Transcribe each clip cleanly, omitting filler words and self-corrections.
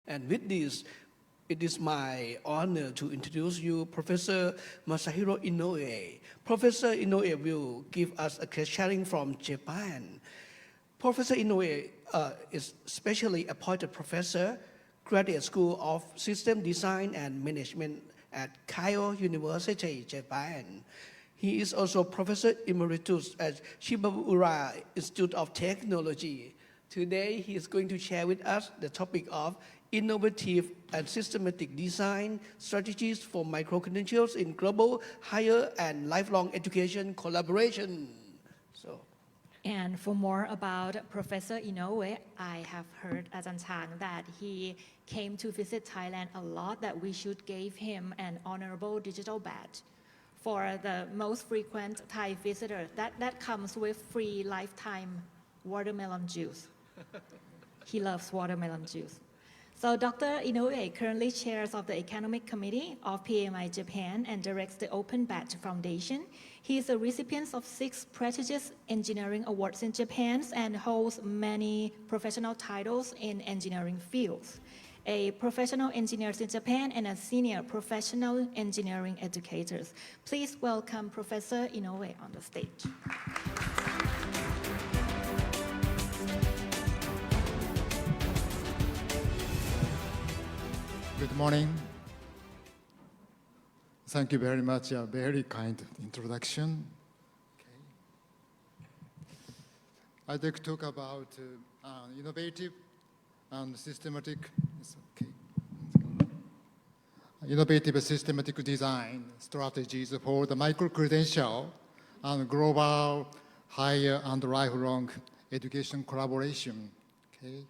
And with this, it is my honor to introduce you Professor Masahiro Inoue. Professor Inoue will give us a case sharing from Japan. Professor Inoue is specially appointed professor, Graduate School of System Design and Management at Keio University, Japan. He is also Professor Emeritus at Shibaura Institute of Technology. Today, he is going to share with us the topic of innovative and systematic design strategies for micro-credentials in global higher and lifelong education collaboration. And for more about Professor Inoue, I have heard Ajahn Chang that he came to visit Thailand a lot, that we should give him an honorable digital badge. For the most frequent Thai visitors, that comes with free lifetime watermelon juice. He loves watermelon juice. So Dr. Inoue currently chairs of the Economic Committee of PMI Japan and directs the Open Badge Foundation. He is a recipient of 6 prestigious engineering awards in Japan and holds many professional titles in engineering fields. A professional engineer in Japan and a senior professional engineering educator. Please welcome Professor Inoue on the stage. Good morning. Thank you very much. A very kind introduction. I'd like to talk about innovative and systematic. Innovative systematic design strategies for the micro-credential and global higher and lifelong education collaboration. Okay.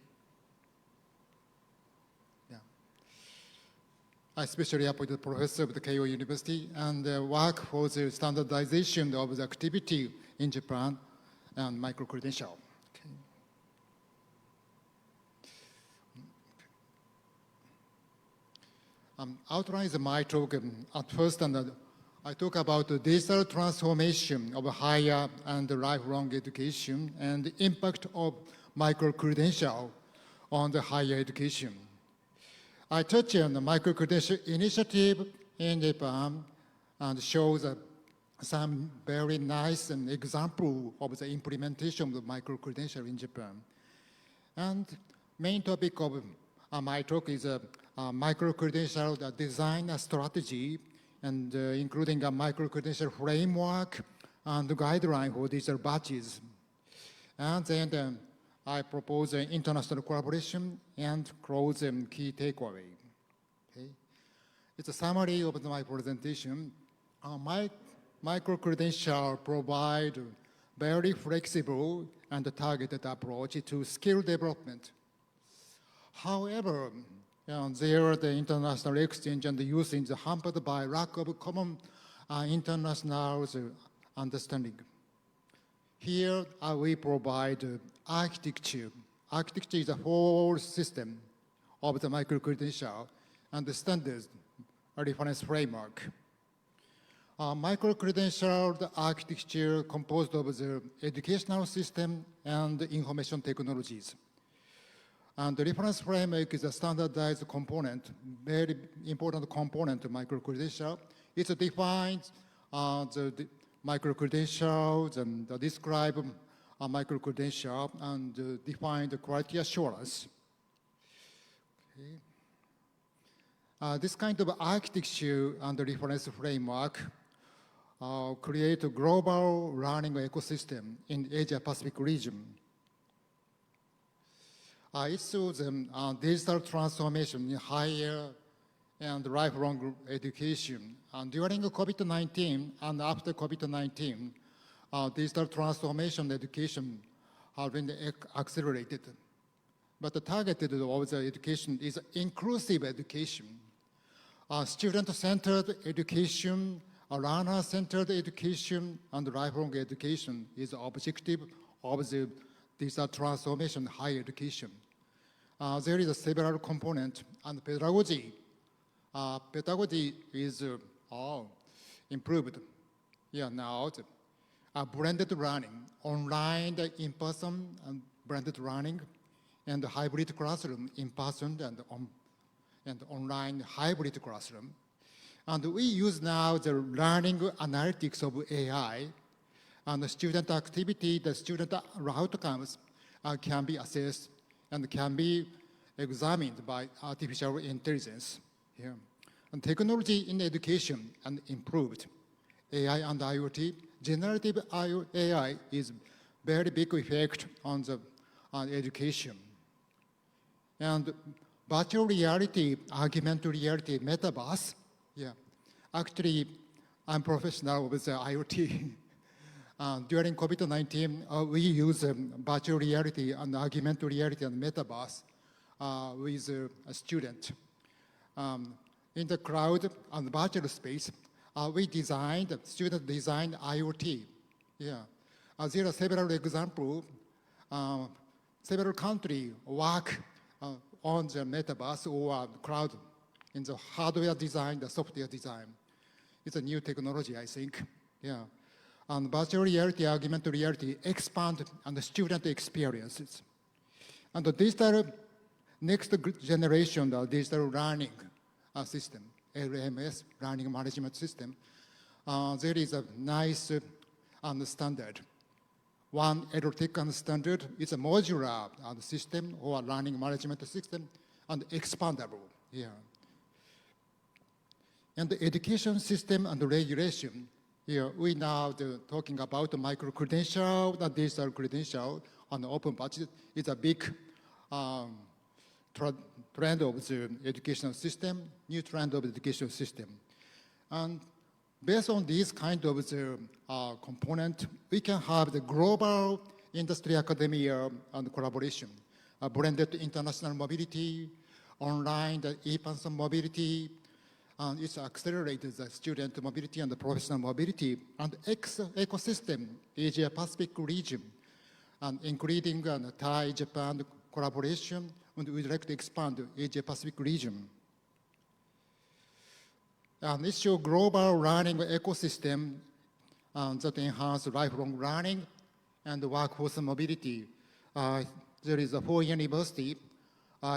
I especially appointed professor of the Keio University and work for the standardization of the activity in Japan and micro-credential. Outlines my talk at first, and I talk about the digital transformation of higher and lifelong education and the impact of micro-credential on the higher education. I touch on the micro-credential initiative in Japan and shows some very nice example of the implementation of the micro-credential in Japan. And main topic of my talk is micro-credential design strategy, and including a micro-credential framework and guideline for digital badges. And then I propose international collaboration and close key takeaway. Okay. It's a summary of my presentation. My micro-credential provide very flexible and targeted approach to skill development. However, there the international exchange and usage is hampered by lack of common international understanding. Here we provide architecture. Architecture is a whole system of the micro-credential and the standards reference framework. Micro-credential architecture composed of the educational system and information technologies. And the reference framework is a standardized component, very important component of micro-credential. It defines the micro-credentials and describe a micro-credential and define the quality assurance. Okay. This kind of architecture and the reference framework create a global learning ecosystem in Asia-Pacific region. It shows digital transformation in higher and lifelong education. And during COVID-19 and after COVID-19, digital transformation education has been accelerated. But the targeted of the education is inclusive education. Student-centered education, learner-centered education, and lifelong education is the objective of the digital transformation higher education. There is several components, and pedagogy. Pedagogy is improved. Yeah, now blended learning, online, in-person, and blended learning, and hybrid classroom, in-person and and online hybrid classroom. And we use now the learning analytics of AI, and the student activity, the student outcomes can be assessed and can be examined by artificial intelligence. Yeah. And technology in education and improved. AI and IoT, generative AI is very big effect on education. And virtual reality, augmented reality, metaverse, yeah. Actually, I'm professional with IoT. During COVID-19, we use virtual reality and augmented reality and metaverse with a student. In the cloud and virtual space, student designed IoT. Yeah. There are several examples. Several countries work on the metaverse or cloud in the hardware design, the software design. It's a new technology, I think. Yeah. And virtual reality, augmented reality expand on the student experiences. And the digital next generation, the digital learning system, LMS, learning management system, there is a nice standard. One EdTech standard is a modular system or learning management system and expandable. Yeah. And the education system and the regulation, here we now talking about the micro-credential, the digital credential on the open budget is a big trend of the educational system, new trend of the education system. And based on these kind of the component, we can have the global industry academia and collaboration, blended international mobility, online, the e-person mobility, and it's accelerated the student mobility and the professional mobility, and ecosystem, Asia-Pacific region, and including Thai, Japan collaboration, and we'd like to expand the Asia-Pacific region. And it's your global learning ecosystem that enhance lifelong learning and workforce mobility. There is a 4 university.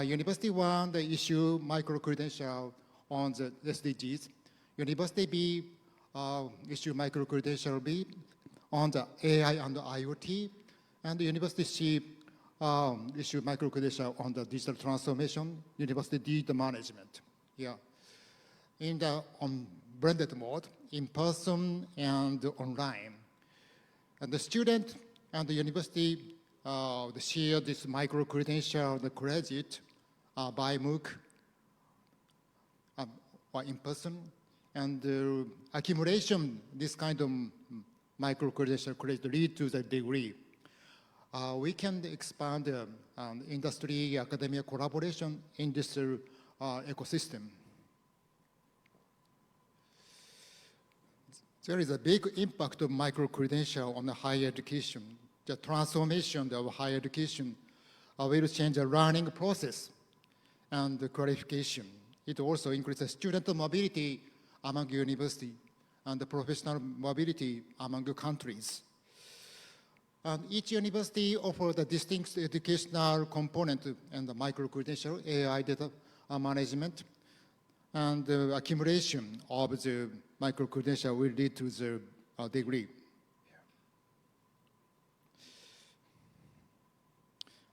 University 1, they issue micro-credential on the SDGs. University B issue micro-credential B on the AI and the IoT. And the University C issue micro-credential on the digital transformation. University D, the management. Yeah. In the blended mode, in person and online. And the student and the university they share this micro-credential, the credit by MOOC or in person. And accumulation, this kind of micro-credential credit lead to the degree. We can expand industry, academia collaboration in this ecosystem. There is a big impact of micro-credential on the higher education. The transformation of higher education will change the learning process and the qualification. It also increases student mobility among university and the professional mobility among the countries. And each university offers a distinct educational component and the micro-credential, AI data management, and the accumulation of the micro-credential will lead to the degree.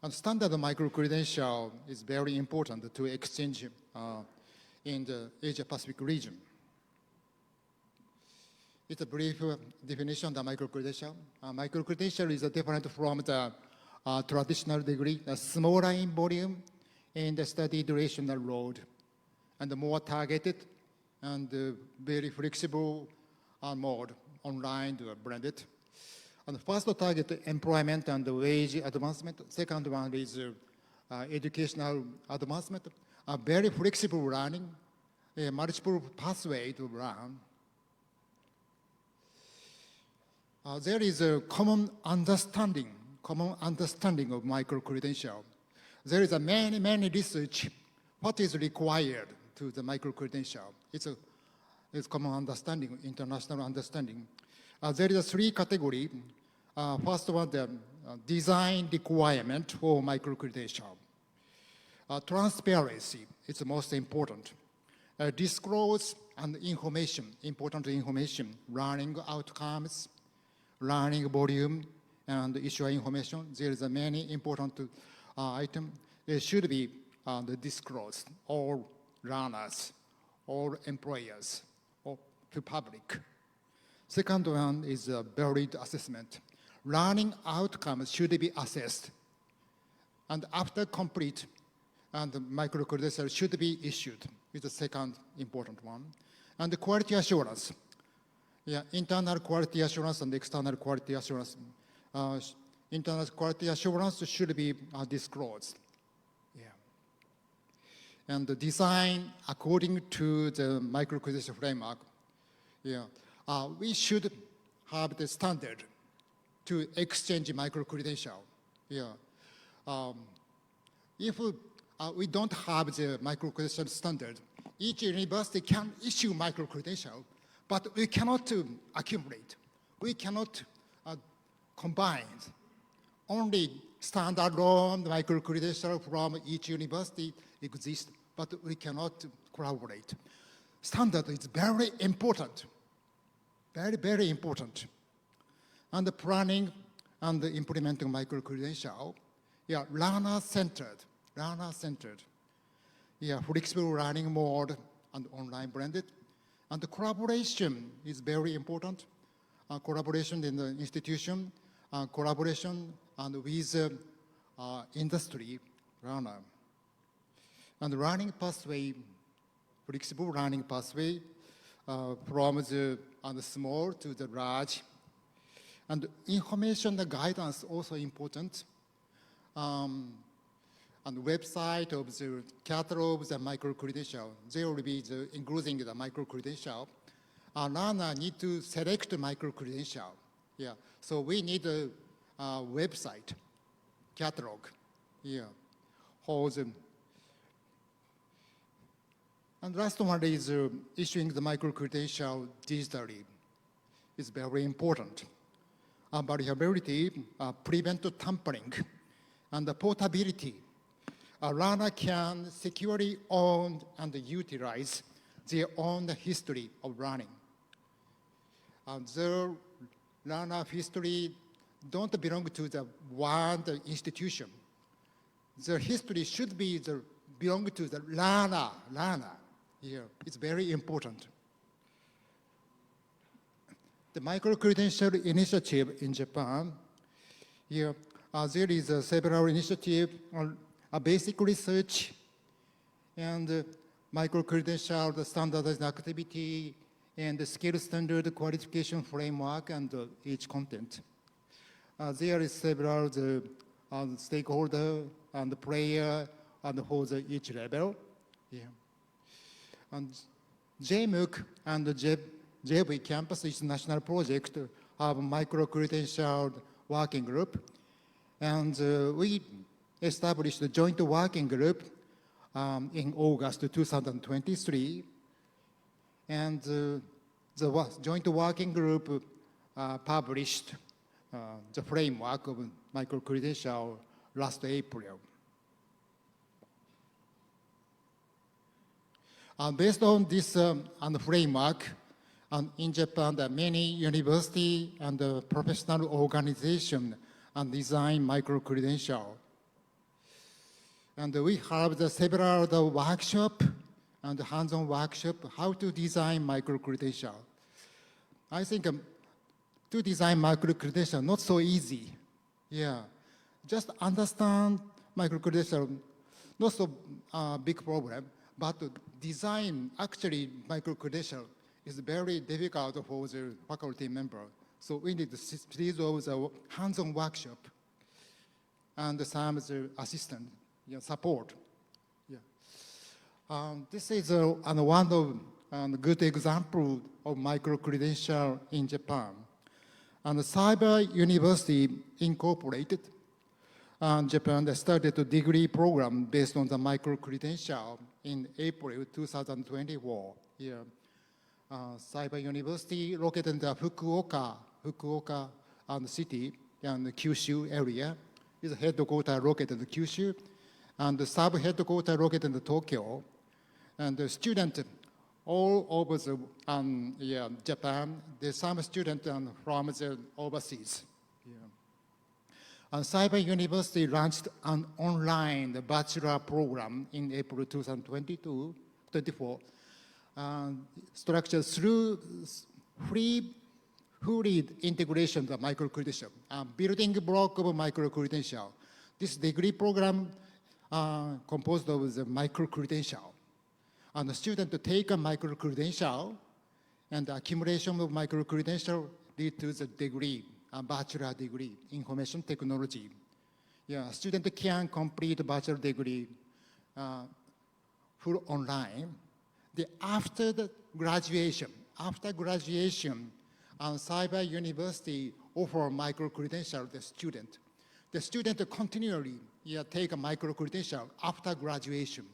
And standard micro-credential is very important to exchange in the Asia-Pacific region. It's a brief definition of the micro-credential. Micro-credential is different from the traditional degree, smaller in volume and the study duration load, and more targeted and very flexible mode, online or blended. And first target employment and wage advancement. Second one is educational advancement. A very flexible learning, a multiple pathway to learn. There is a common understanding of micro-credential. There is a many research what is required to the micro-credential. It's common understanding, international understanding. There is a 3 category. First one, the design requirement for micro-credential. Transparency is the most important. Disclose and information, important information, learning outcomes, learning volume, and issue information. There is a many important item. It should be disclosed, all learners, all employers, or to public. Second one is varied assessment. Learning outcomes should be assessed. And after complete, and the micro-credential should be issued, is the second important one. And the quality assurance. Yeah, internal quality assurance and external quality assurance. Internal quality assurance should be disclosed. Yeah. And the design according to the micro-credential framework. Yeah. We should have the standard to exchange micro-credential. Yeah. If we don't have the micro-credential standard, each university can issue micro-credential, but we cannot accumulate. We cannot combine. Only standalone micro-credential from each university exists, but we cannot collaborate. Standard is very important, very, very important. And the planning and the implementing micro-credential, yeah, learner-centered. Yeah, flexible learning mode and online blended. And the collaboration is very important. Collaboration in the institution, collaboration and with industry learner. And the learning pathway, flexible learning pathway from the small to the large. And information and guidance also important. And the website of the catalogs and micro-credential, they will be including the micro-credential. Learner need to select the micro-credential. Yeah, so we need a website, catalog, yeah, for them. And last one is issuing the micro-credential digitally. It's very important. Variability, prevent tampering, and the portability. A learner can securely own and utilize their own history of learning. Their learner history don't belong to the one institution. Their history should be belong to the learner. Here, it's very important. The micro-credential initiative in Japan, here, there is several initiatives on basic research and micro-credential, the standardized activity, and the skill standard qualification framework and each content. There is several stakeholder and the player and for each level. Yeah. And JMOOC and the JV campus is a national project of micro-credential working group. And we established a joint working group in August 2023. And the joint working group published the framework of micro-credential last April. Based on this framework, in Japan, there are many university and professional organizations design micro-credential. And we have several workshop and hands-on workshop how to design micro-credential. I think to design micro-credential not so easy. Yeah, just understand micro-credential, not so big problem, but to design actually micro-credential is very difficult for the faculty member. So we need a series of the hands-on workshop and some assistant support. Yeah. This is one of good example of micro-credential in Japan. And Cyber University Incorporated Japan started a degree program based on the micro-credential in April 2024. Yeah. Cyber University located in the Fukuoka city and the Kyushu area is headquarters located in Kyushu. and the sub-headquarters located in Tokyo. And the students all over Japan, there's some students from the overseas. And Cyber University launched an online bachelor program in April 2024, structured through fully integration of micro-credential, building block of micro-credential. This degree program composed of the micro-credential. And the student to take a micro-credential, and the accumulation of micro-credential lead to the degree, a bachelor degree, information technology. Yeah, student can complete bachelor degree full online. After graduation, Cyber University offer micro-credential to the student. The student continually take a micro-credential after graduation.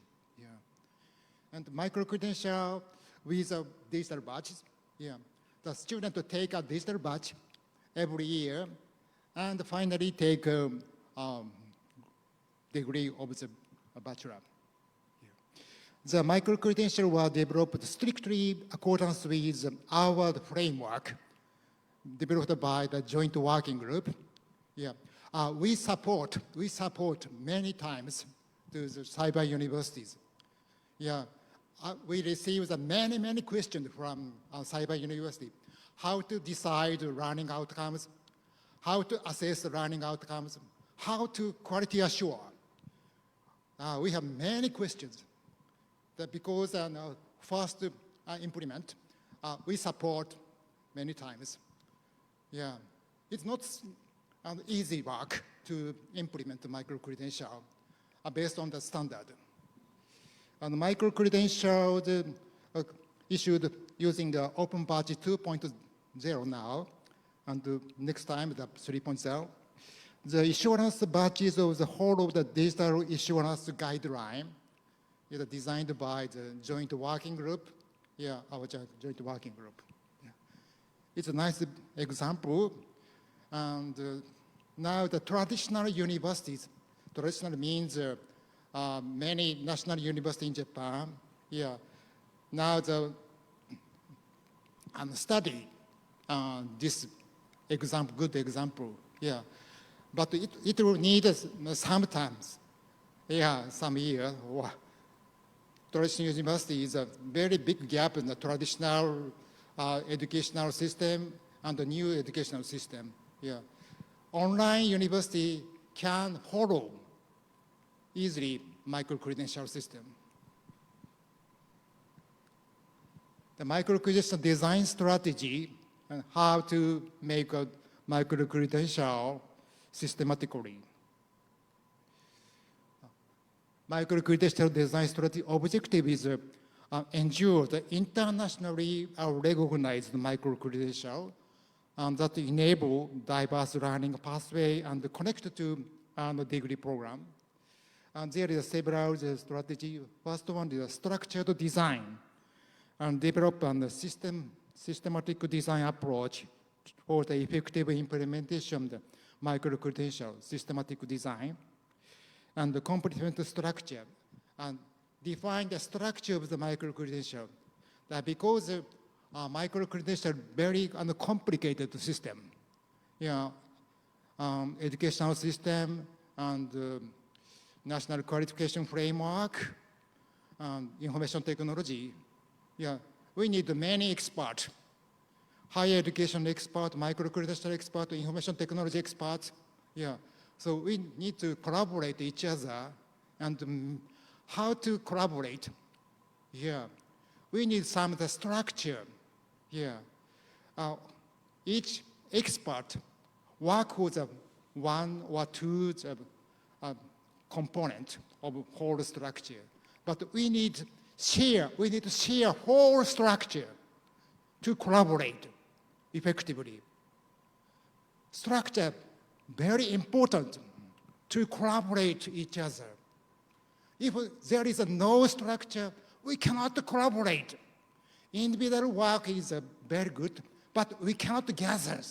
And micro-credential with a digital badge. The student to take a digital badge every year and finally take a degree of the bachelor. The micro-credential were developed strictly accordance with our framework developed by the joint working group. We support many times to the cyber universities. We received many questions from cyber university. How to decide learning outcomes, how to assess learning outcomes, how to quality assure. We have many questions. Because first implement, we support many times. It's not easy work to implement the micro-credential based on the standard. And micro-credential issued using the Open Badge 2.0 now, and next time the 3.0. The assurance badges of the whole of the digital assurance guideline is designed by the joint working group. Our joint working group. It's a nice example. And now the traditional universities, traditional means many national universities in Japan, now the study this example, good example, but it will need sometimes, some years. Traditional university is a very big gap in the traditional educational system and the new educational system. Online university can follow easily micro-credential system. The micro-credential design strategy and how to make a micro-credential systematically. Micro-credential design strategy objective is ensure the internationally recognized micro-credential that enable diverse learning pathway and connect to the degree program. And there is several strategy. First one is structured design and develop a systematic design approach for the effective implementation of the micro-credential systematic design. And the comprehensive structure, and define the structure of the micro-credential. That because micro-credential very complicated system, educational system and national qualification framework, information technology. We need many experts, higher education expert, micro-credential expert, information technology experts. So we need to collaborate each other, and how to collaborate? We need some of the structure. Each expert work with one or two component of whole structure, but we need to share whole structure to collaborate effectively. Structure very important to collaborate each other. If there is no structure, we cannot collaborate. Individual work is very good, but we cannot gather.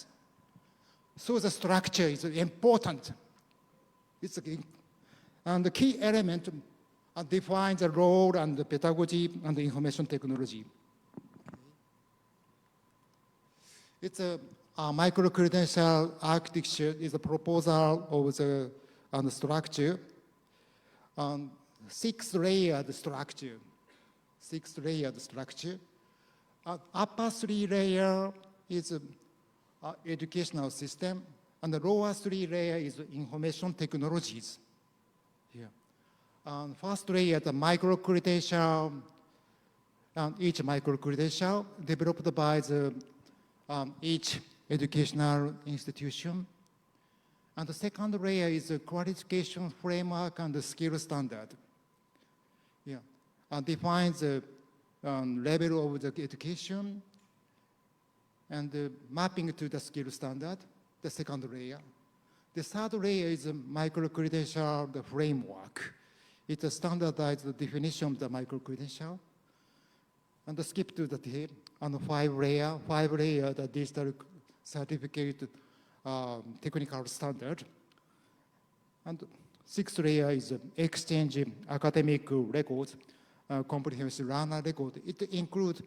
So the structure is important. And the key element defines the role and the pedagogy and the information technology. It's a micro-credential architecture is a proposal of the structure, six-layered structure. Upper three layer is educational system, and the lower three layer is information technologies. First layer, the micro-credential, each micro-credential developed by the, each educational institution. And the second layer is a qualification framework and the skill standard. Defines the level of the education and mapping to the skill standard, the second layer. The third layer is a micro-credential framework. It's a standardized definition of the micro-credential. And skip to the tape on the five layer, the digital certificate technical standard. And sixth layer is exchange academic records, comprehensive learner record. It includes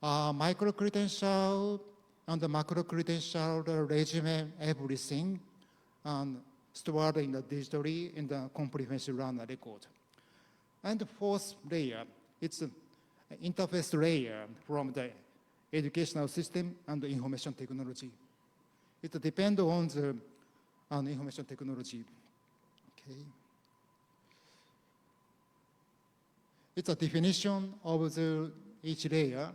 micro-credential and the macro-credential resume, everything, and stored in the digitally in the comprehensive learner record. And the fourth layer, it's an interface layer from the educational system and the information technology. It depends on the information technology. Okay. It's a definition of the each layer.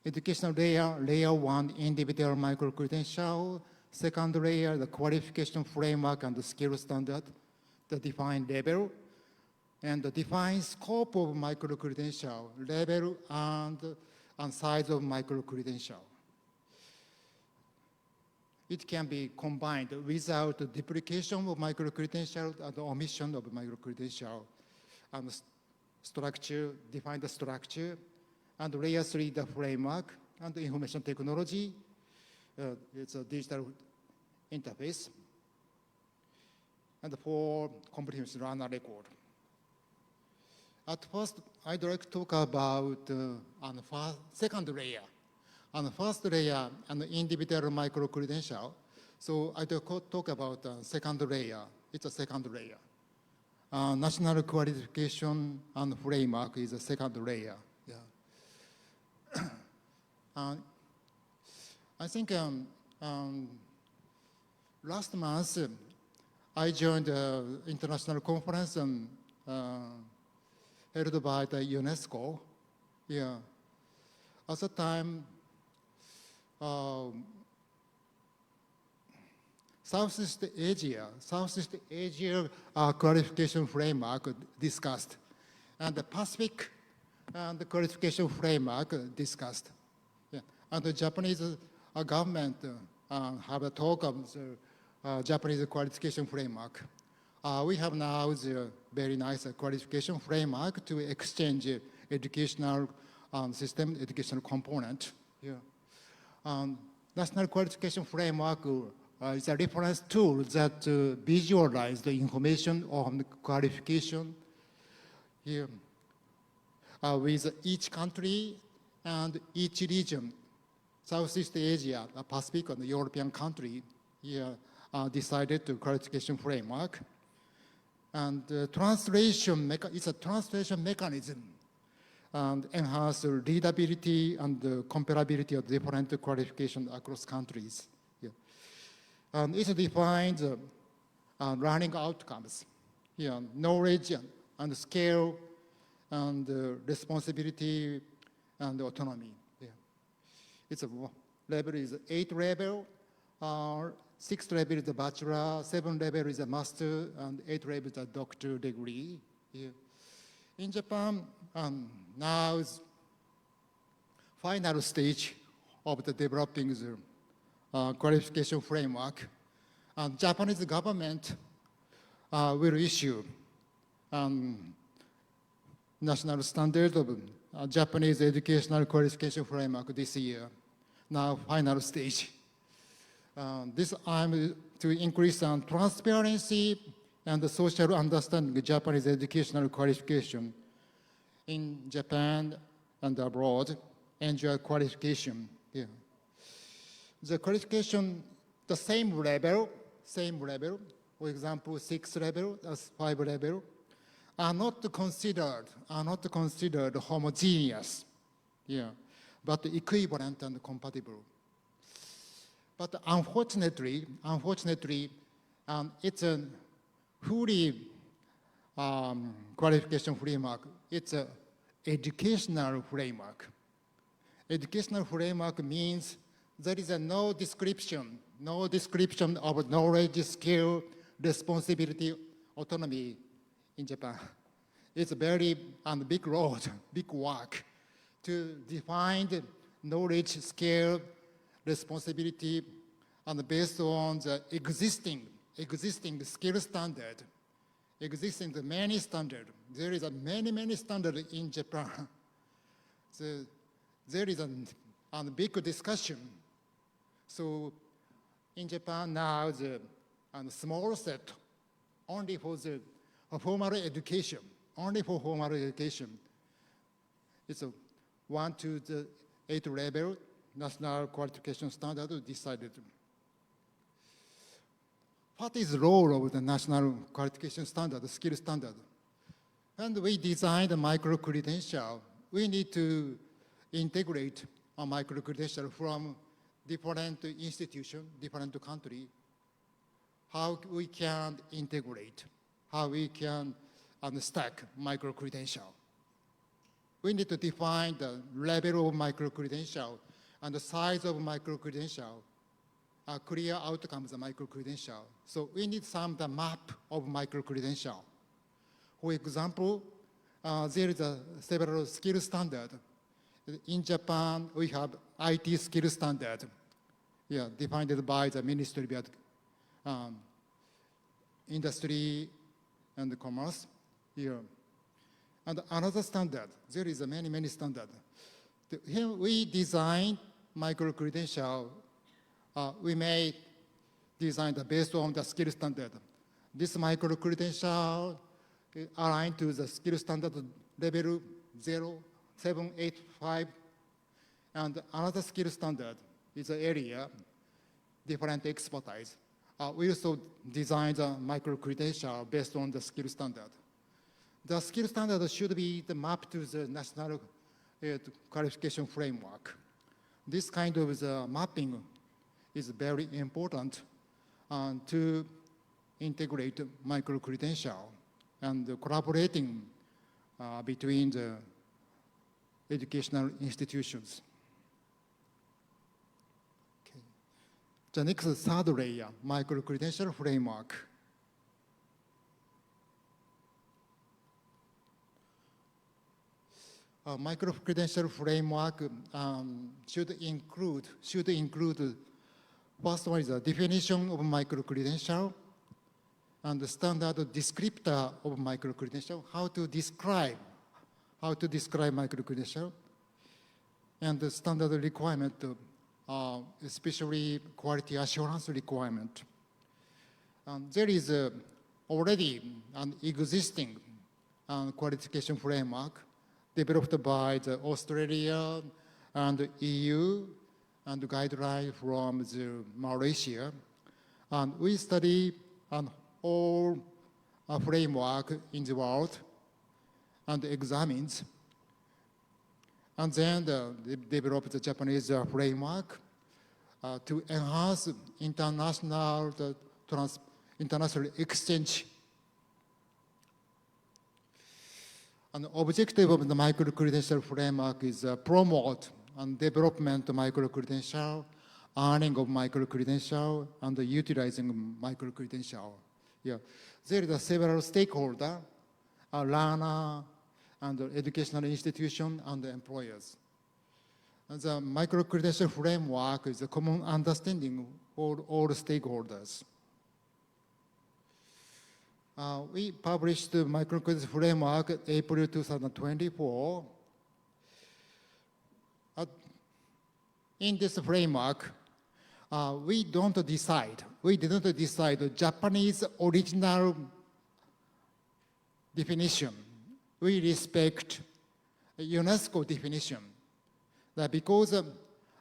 Educational layer, layer one, individual micro-credential. Second layer, the qualification framework and the skill standard, the defined level, and the defined scope of micro-credential, level and size of micro-credential. It can be combined without duplication of micro-credential and omission of micro-credential. And structure, define the structure, and layer three, the framework, and the information technology. It's a digital interface. And for comprehensive learner record. At first, I'd like to talk about on the second layer. On the first layer, an individual micro-credential. So I talk about second layer. It's a second layer. National qualification and framework is a second layer. Yeah. I think last month I joined an international conference held by the UNESCO. Yeah. At the time, Southeast Asia qualification framework discussed, and the Pacific and the qualification framework discussed. Yeah. And the Japanese government have a talk of the Japanese qualification framework. We have now the very nice qualification framework to exchange educational system, educational component. Yeah. National qualification framework is a reference tool that visualize the information on the qualification here with each country and each region. Southeast Asia, Pacific, and the European country here decided to qualification framework. And translation, it's a translation mechanism and enhance readability and comparability of different qualifications across countries. Yeah. And it defines learning outcomes, knowledge and skill and responsibility and autonomy. Yeah. It's a level is 8 level, 6 level is a bachelor, 7 level is a master, and 8 level is a doctor degree. Yeah. In Japan, now is final stage of the developing the qualification framework. And Japanese government will issue national standard of Japanese educational qualification framework this year. Now final stage. This aim to increase transparency and the social understanding of Japanese educational qualification in Japan and abroad, enjoy qualification. Yeah. The qualification, the same level, for example, 6 level, as 5 level, are not considered homogeneous, yeah, but equivalent and compatible. But unfortunately, it's a fully qualification framework. It's an educational framework. Educational framework means there is no description of knowledge, skill, responsibility, autonomy in Japan. It's a very big road, big work to define the knowledge, skill, responsibility, and based on the existing skill standard, existing the many standard. There is a many standard in Japan. So there is a big discussion. So in Japan now, the small set only for the formal education, It's a 1 to the 8 level national qualification standard decided. What is the role of the national qualification standard, the skill standard? And we designed a micro-credential. We need to integrate a micro-credential from different institutions, different countries, how we can integrate, how we can stack micro-credential. We need to define the level of micro-credential and the size of micro-credential, clear outcomes of micro-credential. So we need the map of micro-credential. For example, there is several skill standards. In Japan, we have IT skill standard, defined by the Ministry of Industry and Commerce. And another standard, there is many standards. Here we design micro-credential. We may design based on the skill standard. This micro-credential aligned to the skill standard level 0, 7, 8, 5. And another skill standard is an area, different expertise. We also design the micro-credential based on the skill standard. The skill standard should be the map to the national qualification framework. This kind of mapping is very important to integrate micro-credential and collaborating between the educational institutions. Okay. The next third layer, micro-credential framework. Micro-credential framework should include, first one is a definition of micro-credential and the standard descriptor of micro-credential, how to describe micro-credential, and the standard requirement, especially quality assurance requirement. There is already an existing qualification framework developed by Australia and the EU and guidelines from Malaysia. And we study all framework in the world and examines. And then they developed the Japanese framework to enhance international exchange. An objective of the micro-credential framework is promote and development of micro-credential, earning of micro-credential, and utilizing micro-credential. There are several stakeholders, learner, and educational institution, and employers. And the micro-credential framework is a common understanding for all stakeholders. We published the micro-credential framework April 2024. In this framework, we didn't decide the Japanese original definition. We respect UNESCO definition. That because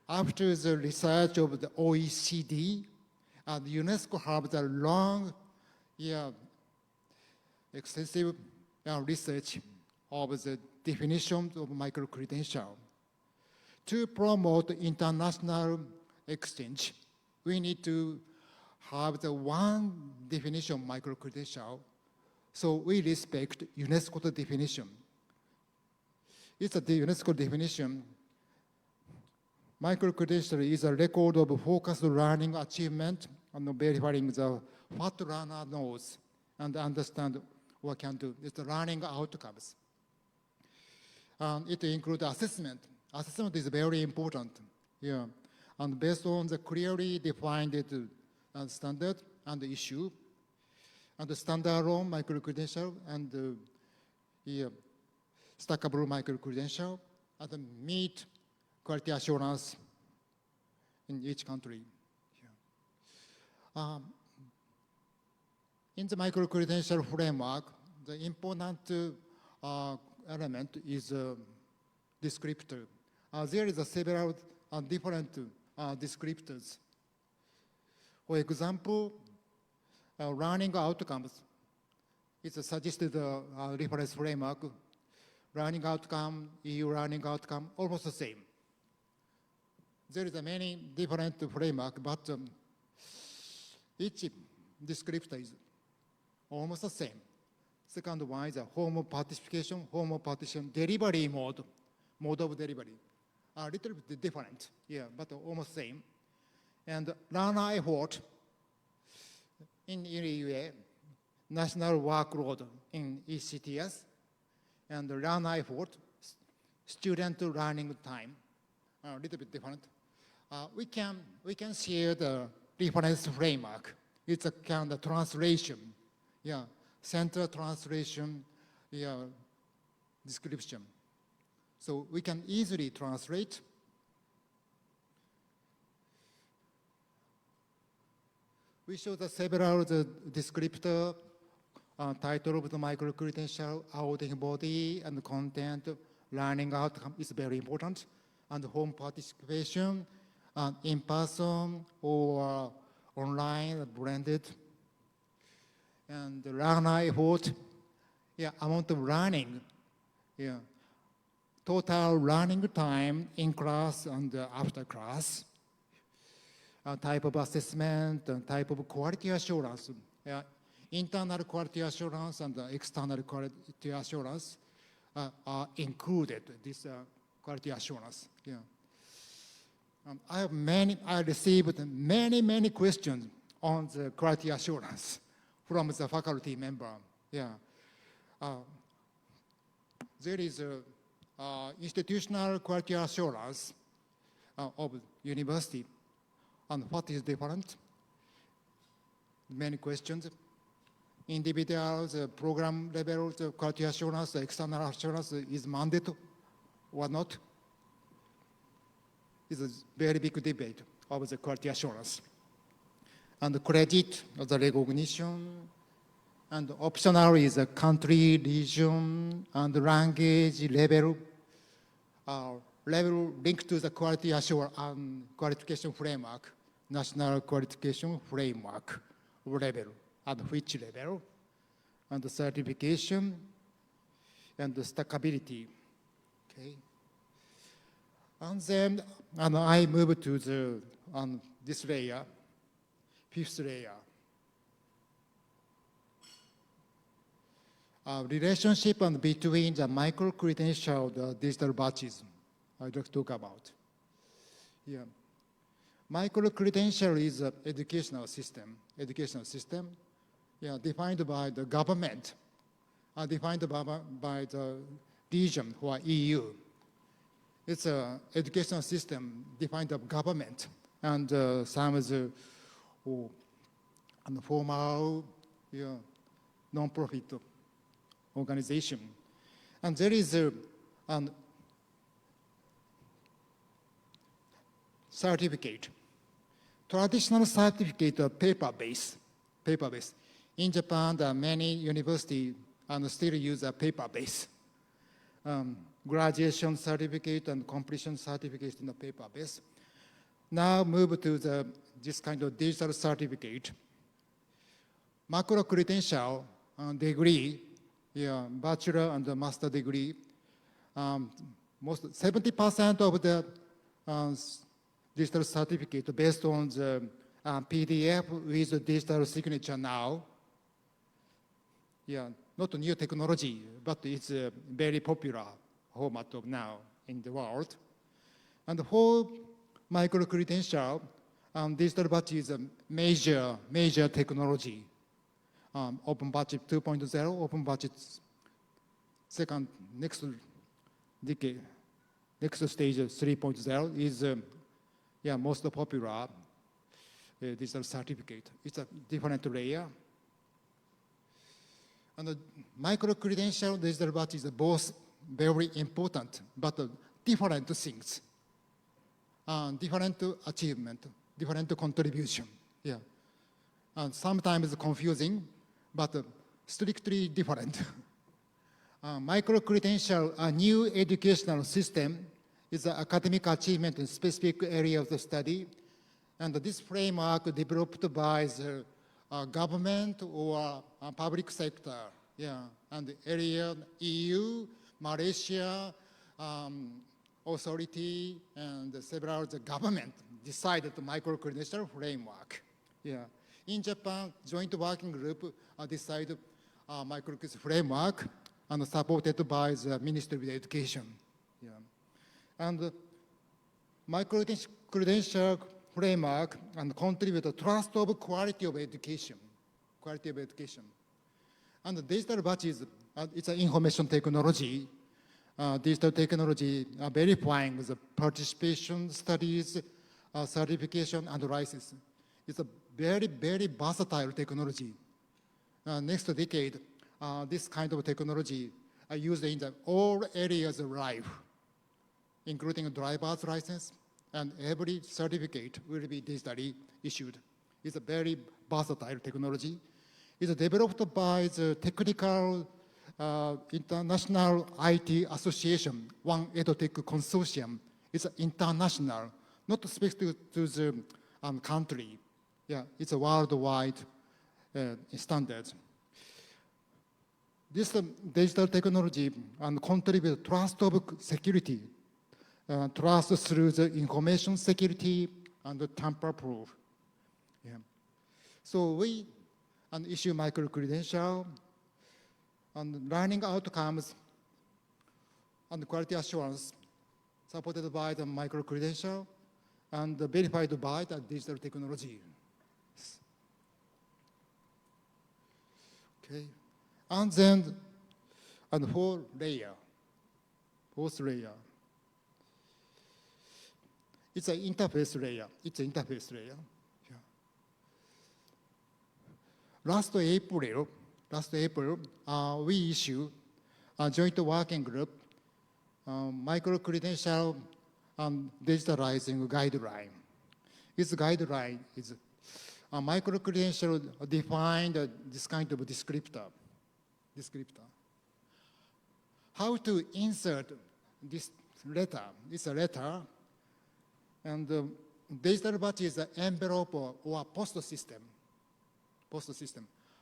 after the research of the OECD, UNESCO has a long, extensive research of the definition of micro-credential. To promote international exchange, we need to have the one definition of micro-credential. So we respect UNESCO definition. It's a UNESCO definition. Micro-credential is a record of focused learning achievement and verifying what learner knows and understand what can do. It's the learning outcomes. It includes assessment. Assessment is very important. And based on the clearly defined standard and the issue, and the standalone micro-credential and stackable micro-credential, and meet quality assurance in each country. In the micro-credential framework, the important element is descriptor. There is several different descriptors. For example, learning outcomes. It's a suggested reference framework. Learning outcome, EU learning outcome, almost the same. There is a many different framework, but each descriptor is almost the same. Second one is a home of participation, delivery mode of delivery. A little bit different, but almost same. And learner effort in EUA, national workload in ECTS, and learner effort, student learning time, a little bit different. We can share the reference framework. It's a kind of translation, center translation, description. So we can easily translate. We show the several descriptor, title of the micro-credential, outing body, and content, learning outcome is very important, and home participation, in person or online, blended, and the learner effort, amount of learning, total learning time in class and after class, type of assessment, type of quality assurance, internal quality assurance and external quality assurance are included, this quality assurance. I received many questions on the quality assurance from the faculty member. There is institutional quality assurance of university, and what is different? Many questions. Individuals, program level, quality assurance, external assurance is mandated or not? It's a very big debate of the quality assurance. And the credit of the recognition, and optional is a country, region, and language level, level linked to the quality assurance and qualification framework, national qualification framework level, and which level, and the certification, and the stackability. Okay. And then I move to the this layer, fifth layer. Relationship between the micro-credential, the digital badges, I'd like to talk about. Micro-credential is an educational system, defined by the government, defined by the region or EU. It's an educational system defined by government and some of the formal non-profit organization. And there is a certificate. Traditional certificate are paper-based. In Japan, there are many universities and still use a paper base. Graduation certificate and completion certificate in the paper base. Now move to this kind of digital certificate. Macro credential degree, bachelor and master degree. Most 70% of the digital certificate based on the PDF with digital signature now. Not new technology, but it's a very popular format of now in the world. And for micro-credential, digital batch is a major technology. Open batch 2.0, open batch next decade, next stage 3.0 is most popular digital certificate. It's a different layer. And the micro-credential digital batch is both very important, but different things, different achievement, different contribution. And sometimes confusing, but strictly different. Micro-credential, a new educational system, is an academic achievement in specific area of the study. And this framework developed by the government or public sector, and the area, EU, Malaysia, authority, and several the government decided the micro-credential framework. In Japan, joint working group decided micro-credential framework and supported by the Ministry of Education. And micro-credential framework and contribute to trust of quality of education. And the digital batch is it's an information technology. Digital technology verifying the participation studies, certification, and license. It's a very versatile technology. Next decade, this kind of technology are used in all areas of life, including a driver's license, and every certificate will be digitally issued. It's a very versatile technology. It's developed by the technical International IT Association, One EdTech Consortium. It's international, not specific to the country. It's a worldwide standard. This digital technology contribute trust of security, trust through the information security and tamper-proof. So we issue micro-credential and learning outcomes and quality assurance supported by the micro-credential and verified by the digital technology. Okay. And then, fourth layer. It's an interface layer. Last April, we issue a joint working group, micro-credential and digitalizing guideline. Its guideline is a micro-credential defined this kind of descriptor. How to insert this letter? It's a letter, and digital batch is an envelope or post system.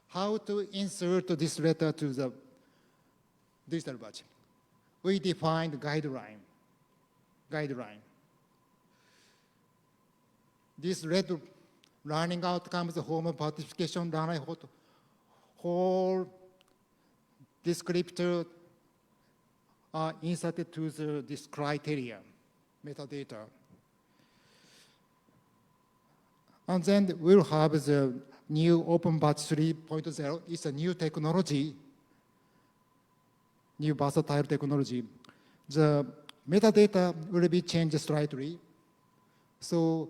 How to insert this letter to the digital batch? We defined guideline. This learning outcomes, home participation, learning whole descriptor are inserted to this criteria, metadata. And then we'll have the new Open Batch 3.0. It's a new technology, new versatile technology. The metadata will be changed slightly. So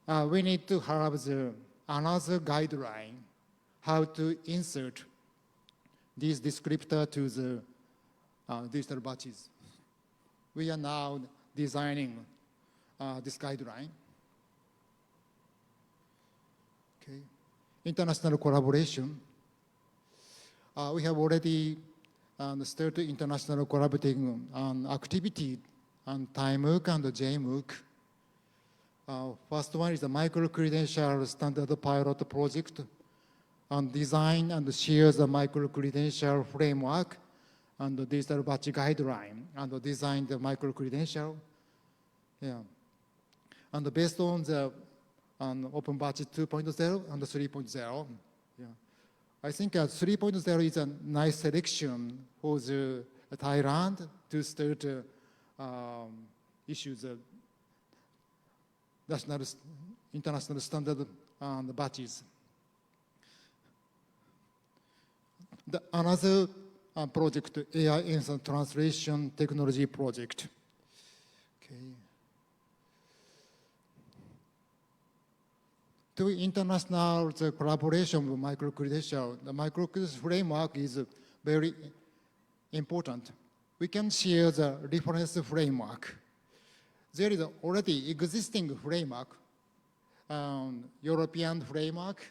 we need to have another guideline how to insert this descriptor to the digital batches. We are now designing this guideline. Okay. International collaboration. We have already started international collaborating activity on Thai MOOC and JMOOC. First one is the micro-credential standard pilot project on design and shares the micro-credential framework and the digital batch guideline and design the micro-credential. Yeah. And based on the Open Batch 2.0 and 3.0. Yeah. I think 3.0 is a nice selection for the Thailand to start issue the national, international standard batches. Another project, AI Instant Translation Technology Project. Okay. To international collaboration with micro-credential, the micro-credential framework is very important. We can share the reference framework. There is already existing framework, European framework,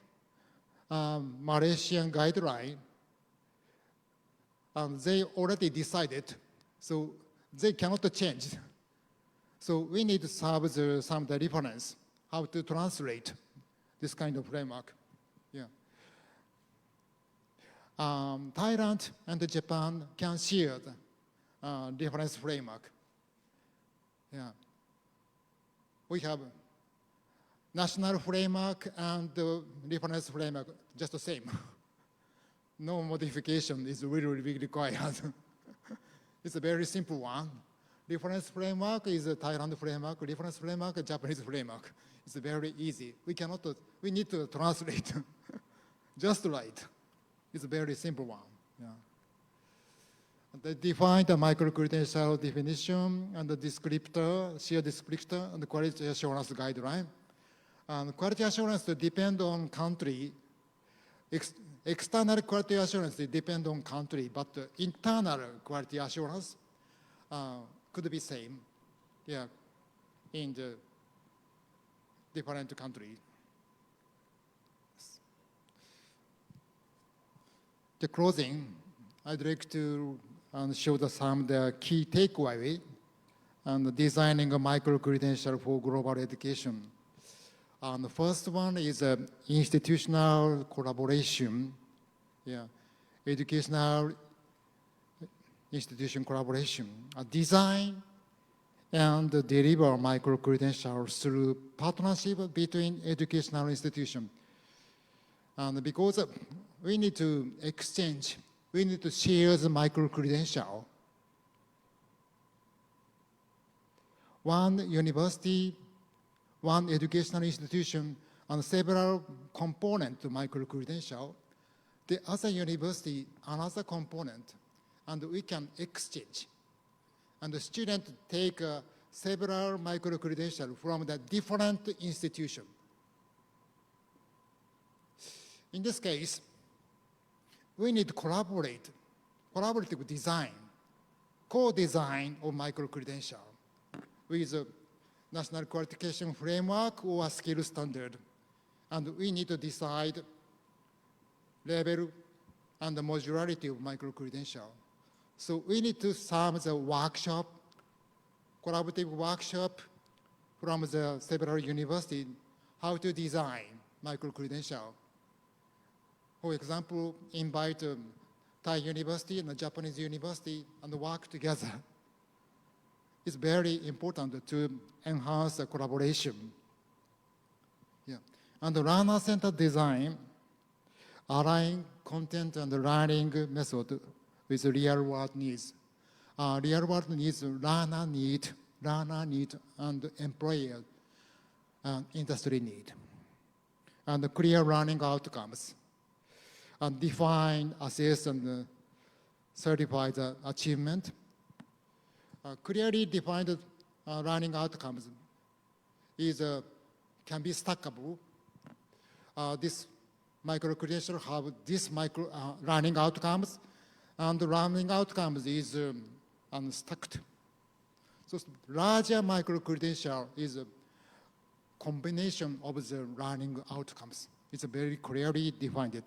Malaysian guideline, and they already decided, so they cannot change. So we need to have some reference, how to translate this kind of framework. Yeah. Thailand and Japan can share the reference framework. Yeah. We have national framework and the reference framework just the same. No modification is really required. It's a very simple one. Reference framework is a Thailand framework, reference framework, a Japanese framework. It's very easy. We need to translate just right. It's a very simple one. Yeah. They define the micro-credential definition and the descriptor, shared descriptor, and the quality assurance guideline. And quality assurance depends on country. External quality assurance depends on country, but internal quality assurance could be same, yeah, in the different countries. The closing, I'd like to show some of the key takeaway and designing a micro-credential for global education. The first one is institutional collaboration, yeah, educational institution collaboration, design and deliver micro-credentials through partnership between educational institutions. And because we need to exchange, we need to share the micro-credential. One university, one educational institution, and several components to micro-credential. The other university, another component, and we can exchange. And the student take several micro-credentials from the different institution. In this case, we need to collaborative design, co-design of micro-credential with a national qualification framework or a skill standard. And we need to decide level and the modularity of micro-credential. So we need to have the workshop, collaborative workshop from the several universities, how to design micro-credential. For example, invite Thai university and a Japanese university and work together. It's very important to enhance the collaboration. Yeah. And the learner-centered design, align content and learning method with real-world needs. Real-world needs, learner need, and employer and industry need. And clear learning outcomes. And define, assess, and certify the achievement. Clearly defined learning outcomes can be stackable. This micro-credential have this learning outcomes, and the learning outcomes is unstacked. So larger micro-credential is a combination of the learning outcomes. It's very clearly defined.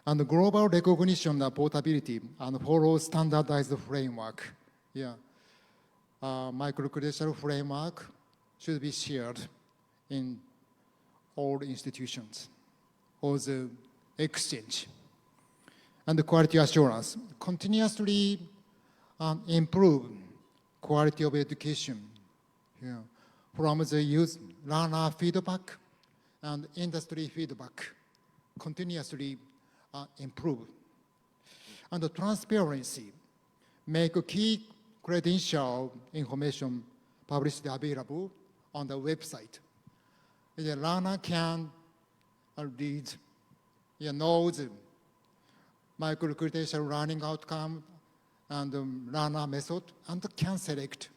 And the global recognition of portability and follow standardized framework. Yeah. Micro-credential framework should be shared in all institutions or the exchange. And the quality assurance, continuously improve quality of education from the learner feedback and industry feedback, continuously improve. And the transparency, make a key credential information publicly available on the website. The learner can read, know the micro-credential learning outcome and the learner method, and can select.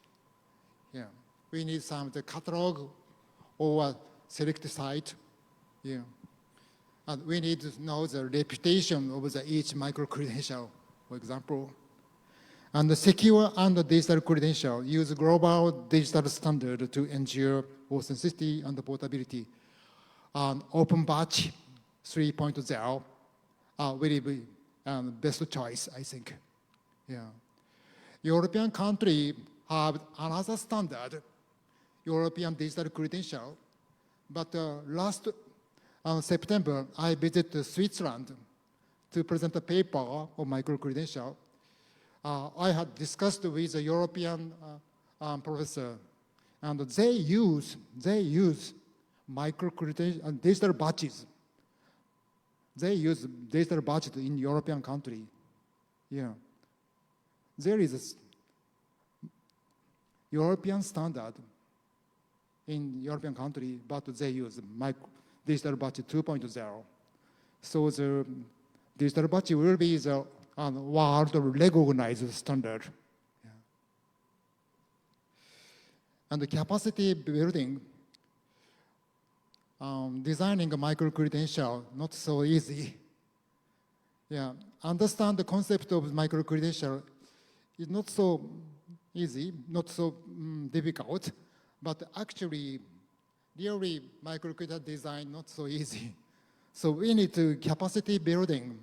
Yeah. We need some the catalog or select site. Yeah. And we need to know the reputation of each micro-credential, for example. And the secure and the digital credential use global digital standard to ensure authenticity and portability. And Open Batch 3.0 will be best choice, I think. Yeah. European country have another standard, European digital credential, but last September, I visited Switzerland to present a paper on micro-credential. I had discussed with a European professor, and they use micro-credential and digital badges. They use digital badges in European country. Yeah. There is a European standard in European country, but they use digital badge 2.0. So the digital badge will be the world recognized standard. Yeah. And the capacity building, designing a micro-credential, not so easy. Yeah. Understand the concept of micro-credential is not so easy, not so difficult, but actually, really micro-credential design not so easy. So we need to capacity building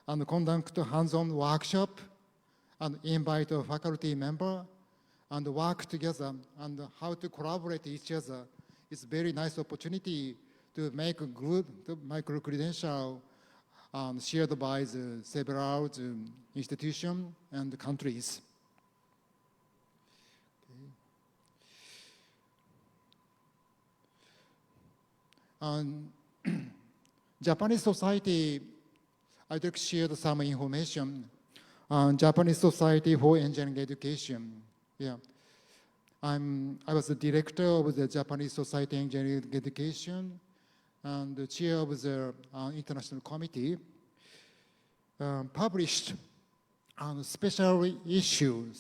and conduct hands-on workshop and invite a faculty member and work together and how to collaborate each other. It's a very nice opportunity to make a good micro-credential shared by the several institutions and countries. Japanese society, I'd like to share some information on Japanese Society for Engineering Education. Yeah. I was the director of the Japanese Society for Engineering Education and the chair of the international committee. Published on special issue,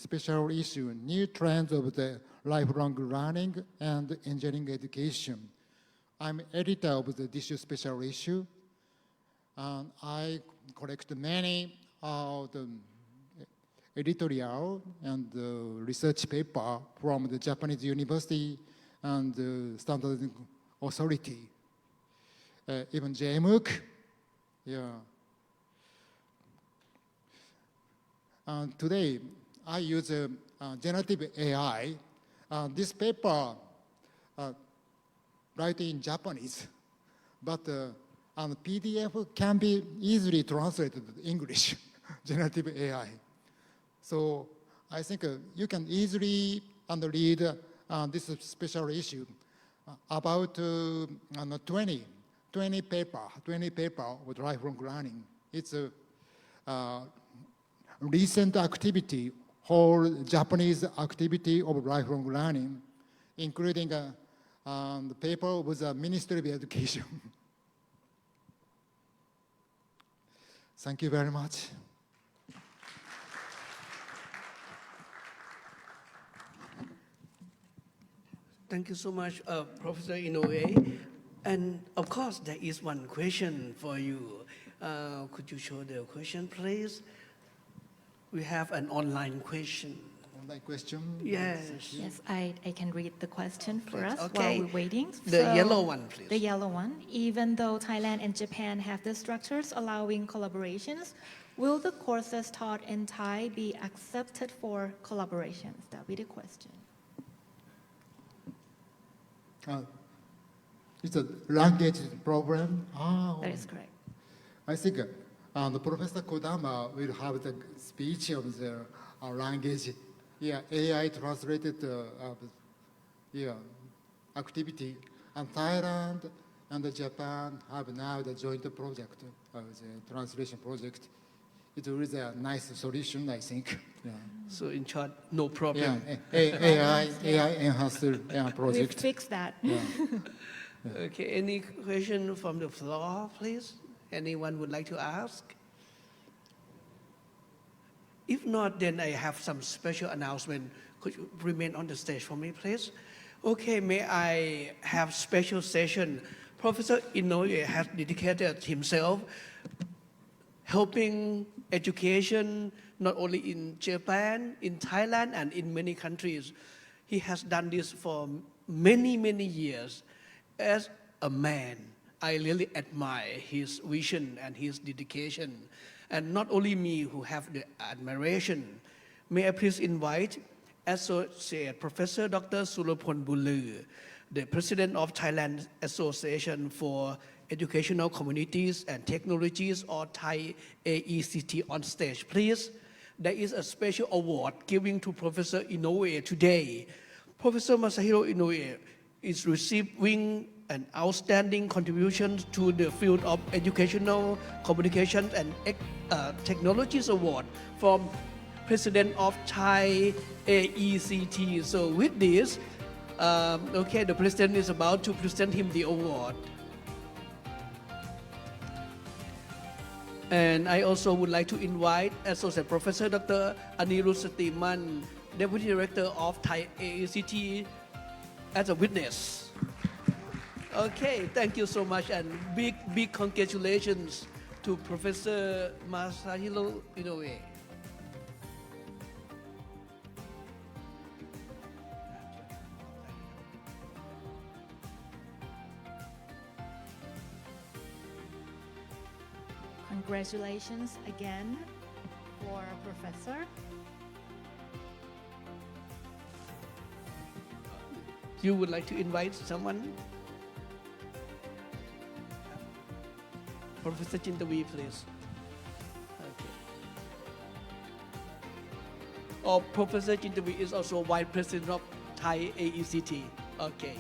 new trends of the lifelong learning and engineering education. I'm editor of this special issue, and I collect many of the editorial and research paper from the Japanese university and the standard authority. Even JMOOC, yeah. Today, I use generative AI. This paper written in Japanese, but PDF can be easily translated to English, generative AI. So I think you can easily read this special issue about 20 paper with lifelong learning. It's a recent activity, whole Japanese activity of lifelong learning, including the paper with the Ministry of Education. Thank you very much. Thank you so much, Professor Inoue. And of course, there is one question for you. Could you show the question, please? We have an online question. Online question? Yes. Yes, I can read the question for Please. us Okay. while we're waiting. The yellow one, please. The yellow one. Even though Thailand and Japan have the structures allowing collaborations, will the courses taught in Thai be accepted for collaborations? That will be the question. It's a language program. That is correct. I think Professor Kodama will have the speech of the language. Yeah, AI translated activity. And Thailand and Japan have now the joint project, the translation project. It is a nice solution, I think. Yeah. So in short, no problem. AI enhanced We project. fixed that. Yeah. Okay, any question from the floor, please? Anyone would like to ask? If not, then I have some special announcement. Could you remain on the stage for me, please? Okay, may I have special session? Professor Inoue has dedicated himself helping education not only in Japan, in Thailand, and in many countries. He has done this for many, many years. As a man, I really admire his vision and his dedication. And not only me who have the admiration. May I please invite Associate Professor Dr. Surapon Bulu, the President of Thailand Association for Educational Communities and Technologies, or Thai AECT, on stage, please. There is a special award giving to Professor Inoue today. Professor Masahiro Inoue is receiving an outstanding contribution to the field of educational communications and technologies award from President of Thai AECT. So with this, the President is about to present him the award. And I also would like to invite Associate Professor Dr. Anirudh Satiman, Deputy Director of Thai AECT, as a witness. Okay, thank you so much, and big congratulations to Professor Masahiro Inoue. Congratulations again for Professor. You would like to invite someone? Professor Chintavi, please. Okay. Professor Chintavi is also Vice President of Thai AECT. Okay.